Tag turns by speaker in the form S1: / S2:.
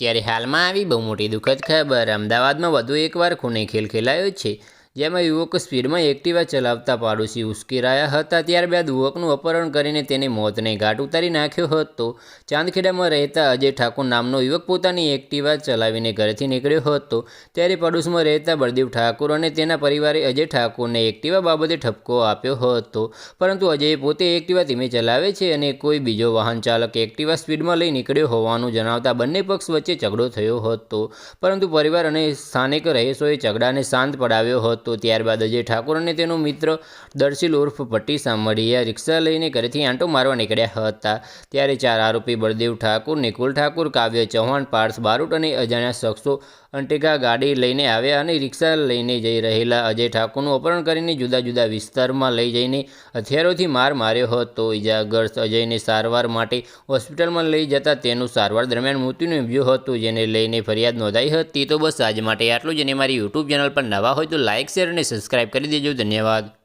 S1: ત્યારે હાલમાં આવી બહુ મોટી દુઃખદ ખબર અમદાવાદમાં વધુ એકવાર ખૂને ખેલ ખેલાયો છે, જેમાં યુવક સ્પીડમાં એક્ટિવા ચલાવતા પાડોશી ઉશ્કેરાયા હતા। ત્યારબાદ યુવકનું અપહરણ કરીને તેને મોતને ઘાટ ઉતારી નાખ્યો હતો। ચાંદખેડામાં રહેતા અજય ઠાકોર નામનો યુવક પોતાની એક્ટિવા ચલાવીને ઘરેથી નીકળ્યો હતો, ત્યારે પડોશમાં રહેતા બળદેવ ઠાકોર અને તેના પરિવારે અજય ઠાકોરને એક્ટિવા બાબતે ઠપકો આપ્યો હતો, પરંતુ અજય પોતે એક્ટિવા ધીમે ચલાવે છે અને કોઈ બીજો વાહન ચાલક એક્ટિવા સ્પીડમાં લઈ નીકળ્યો હોવાનું જણાવતા બંને પક્ષ વચ્ચે ઝઘડો થયો હતો, પરંતુ પરિવાર અને સ્થાનિક રહીશોએ ઝઘડાને શાંત પડાવ્યો હતો। ત્યારબાદ અજય ઠાકોર અને તેનો મિત્ર દર્શીલ ઉર્ફ ભટ્ટી સામડિયા રિક્ષા લઈને ઘરેથી આંટો મારવા નીકળ્યા હતા। ત્યારે 4 આરોપી બળદેવ ઠાકોર, નિકુલ ઠાકોર, કાવ્ય ચૌહાણ, પાર્થ બારોટ અને અજાણ્યા શખ્સો અંટેકા ગાડી લઈને આવ્યા અને રિક્ષા લઈને જઈ રહેલા અજય ઠાકોરનું અપહરણ કરીને જુદા જુદા વિસ્તારમાં લઈ જઈને હથિયારોથી માર માર્યો હતો। ઇજાગ્રસ્ત અજયને સારવાર માટે હોસ્પિટલમાં લઈ જતા તેનું સારવાર દરમિયાન મૃત્યુ નિપજ્યું હતું, જેને લઈને ફરિયાદ નોંધાઈ હતી। તો બસ આજ માટે આટલું જ, અને મારી યુટ્યુબ ચેનલ પર નવા હોય તો લાઇક, શેર અને સબસ્ક્રાઇબ કરી દેજો। ધન્યવાદ।